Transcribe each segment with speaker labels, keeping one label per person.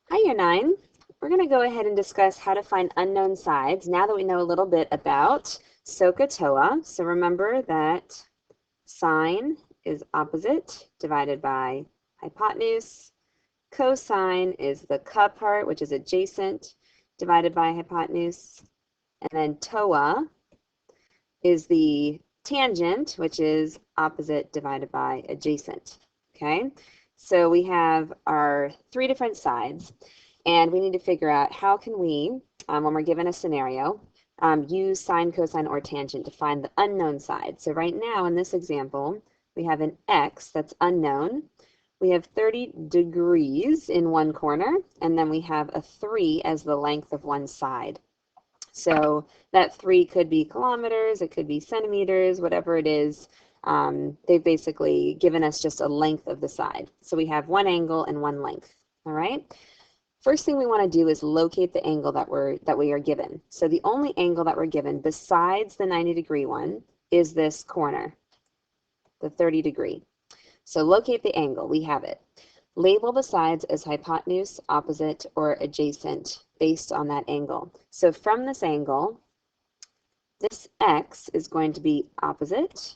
Speaker 1: Hi, Year 9. We're going to go ahead and discuss how to find unknown sides now that we know a little bit about SOHCAHTOA. So remember that sine is opposite divided by hypotenuse. Cosine is the part, which is adjacent, divided by hypotenuse. And then TOA is the tangent, which is opposite divided by adjacent. Okay, so we have our three different sides, and we need to figure out how can we, when we're given a scenario, use sine, cosine, or tangent to find the unknown side. So right now in this example, we have an x that's unknown. We have 30 degrees in one corner, and then we have a 3 as the length of one side. So that 3 could be kilometers, it could be centimeters, whatever it is. They've basically given us just a length of the side. So we have one angle and one length. All right. First thing we want to do is locate the angle that we are given. So the only angle that we're given besides the 90-degree one is this corner, the 30 degree. So locate the angle. We have it. Label the sides as hypotenuse, opposite, or adjacent based on that angle. So from this angle, this x is going to be opposite,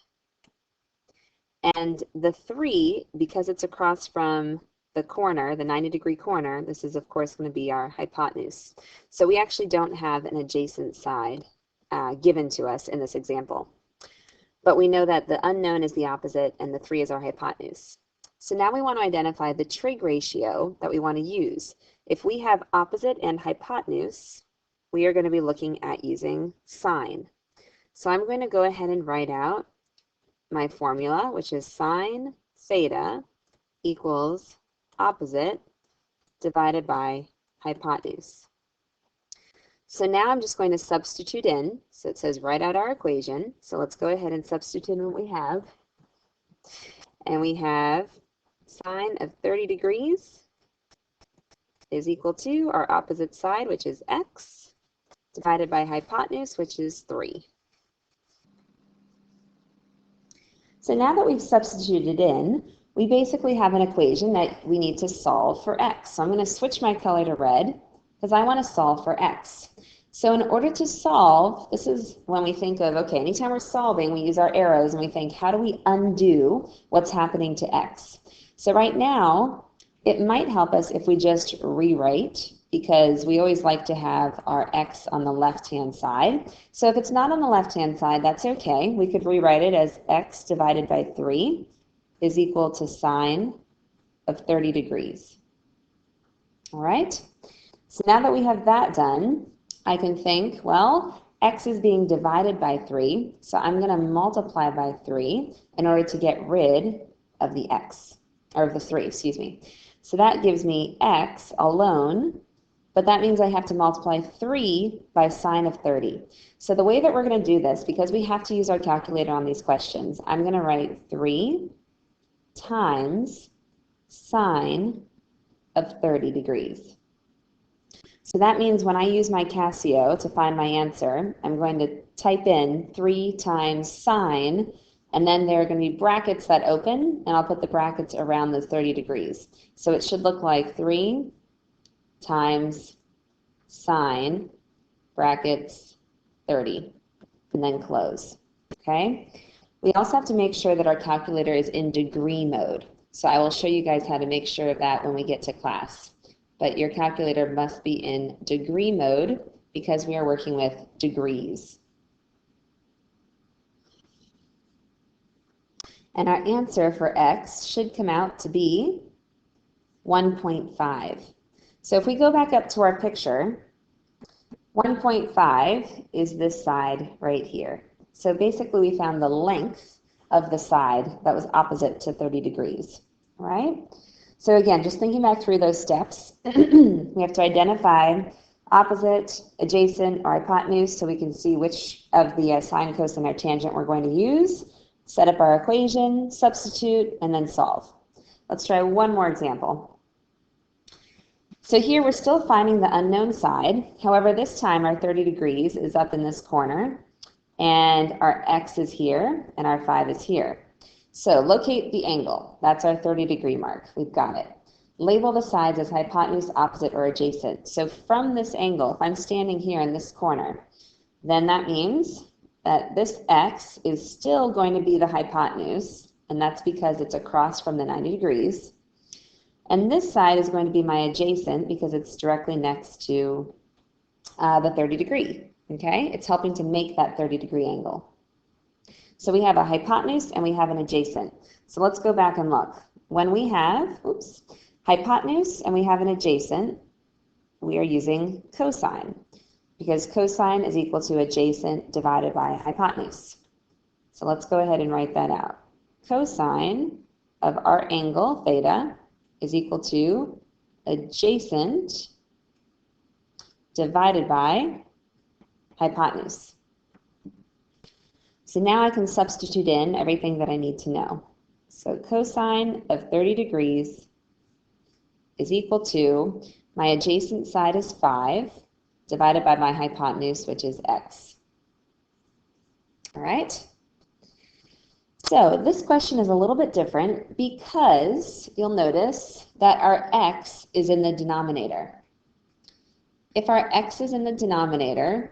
Speaker 1: and the 3, because it's across from the corner, the 90-degree corner, this is of course going to be our hypotenuse. So we actually don't have an adjacent side given to us in this example. But we know that the unknown is the opposite and the 3 is our hypotenuse. So now we want to identify the trig ratio that we want to use. If we have opposite and hypotenuse, we are going to be looking at using sine. So I'm going to go ahead and write out my formula, which is sine theta equals opposite divided by hypotenuse. So now I'm just going to substitute in. So it says write out our equation. So let's go ahead and substitute in what we have. And we have sine of 30 degrees is equal to our opposite side, which is x, divided by hypotenuse, which is 3. So now that we've substituted in, we basically have an equation that we need to solve for x. So I'm going to switch my color to red because I want to solve for x. So in order to solve, this is when we think of, okay, anytime we're solving, we use our arrows and we think, how do we undo what's happening to x? So right now, it might help us if we just rewrite, because we always like to have our x on the left-hand side. So if it's not on the left-hand side, that's okay. We could rewrite it as x divided by 3 is equal to sine of 30 degrees. All right? So now that we have that done, I can think, well, x is being divided by 3, so I'm going to multiply by 3 in order to get rid of the x, or of the 3, excuse me. So that gives me x alone, but that means I have to multiply 3 by sine of 30. So the way that we're going to do this, because we have to use our calculator on these questions, I'm going to write 3 times sine of 30 degrees. So that means when I use my Casio to find my answer, I'm going to type in 3 times sine, and then there are going to be brackets that open, and I'll put the brackets around the 30 degrees. So it should look like 3 times sine, brackets, 30, and then close. Okay? We also have to make sure that our calculator is in degree mode. So I will show you guys how to make sure of that when we get to class. But your calculator must be in degree mode because we are working with degrees. And our answer for x should come out to be 1.5. So if we go back up to our picture, 1.5 is this side right here. So basically we found the length of the side that was opposite to 30 degrees, right? So again, just thinking back through those steps, we have to identify opposite, adjacent, or hypotenuse so we can see which of the sine, cosine, or tangent we're going to use, set up our equation, substitute, and then solve. Let's try one more example. So here we're still finding the unknown side. However, this time our 30 degrees is up in this corner, and our x is here, and our 5 is here. So locate the angle. That's our 30 degree mark. We've got it. Label the sides as hypotenuse, opposite, or adjacent. So from this angle, if I'm standing here in this corner, then that means that this x is still going to be the hypotenuse, and that's because it's across from the 90 degrees. And this side is going to be my adjacent because it's directly next to the 30 degree. Okay, it's helping to make that 30-degree angle. So we have a hypotenuse and we have an adjacent. So let's go back and look. When we have, hypotenuse and we have an adjacent, we are using cosine because cosine is equal to adjacent divided by hypotenuse. So let's go ahead and write that out. Cosine of our angle, theta, is equal to adjacent divided by hypotenuse. So now I can substitute in everything that I need to know. So cosine of 30 degrees is equal to, my adjacent side is 5, divided by my hypotenuse, which is x. All right? So this question is a little bit different because you'll notice that our x is in the denominator. If our x is in the denominator,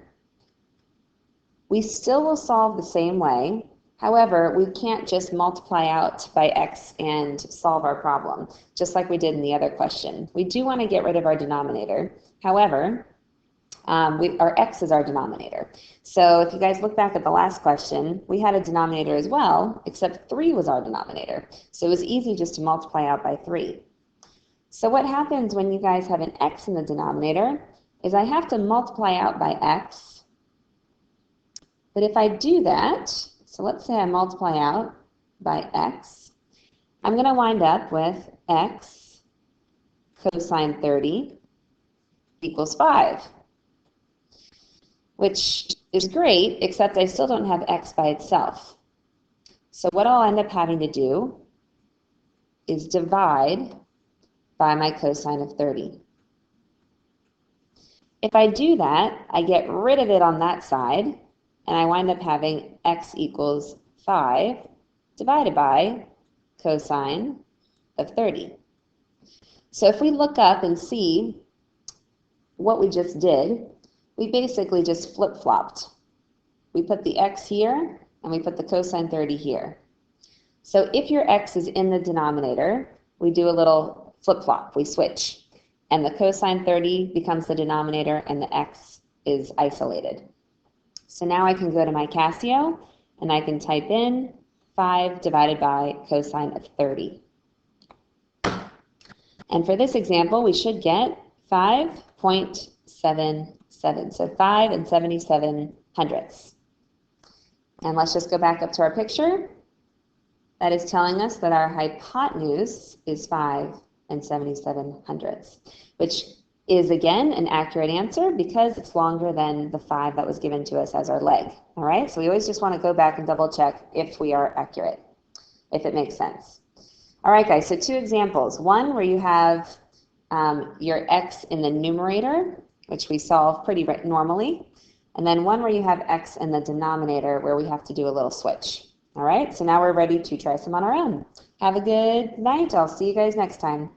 Speaker 1: we still will solve the same way. However, we can't just multiply out by x and solve our problem, just like we did in the other question. We do want to get rid of our denominator. However, our x is our denominator. So if you guys look back at the last question, we had a denominator as well, except 3 was our denominator. So it was easy just to multiply out by 3. So what happens when you guys have an x in the denominator is I have to multiply out by x. But if I do that, so let's say I multiply out by x, I'm going to wind up with x cosine 30 equals 5, which is great, except I still don't have x by itself. So what I'll end up having to do is divide by my cosine of 30. If I do that, I get rid of it on that side, and I wind up having x equals 5 divided by cosine of 30. So if we look up and see what we just did, we basically just flip-flopped. We put the x here, and we put the cosine 30 here. So if your x is in the denominator, we do a little flip-flop, we switch. And the cosine 30 becomes the denominator, and the x is isolated. So now I can go to my Casio, and I can type in 5 divided by cosine of 30. And for this example, we should get 5.77. So 5 and 77 hundredths. And let's just go back up to our picture. That is telling us that our hypotenuse is 5 and 77 hundredths, which is, again, an accurate answer because it's longer than the 5 that was given to us as our leg. All right, so we always just want to go back and double check if we are accurate, if it makes sense. All right, guys, so 2 examples. One where you have your x in the numerator, which we solve pretty normally, and then one where you have x in the denominator where we have to do a little switch. All right, so now we're ready to try some on our own. Have a good night. I'll see you guys next time.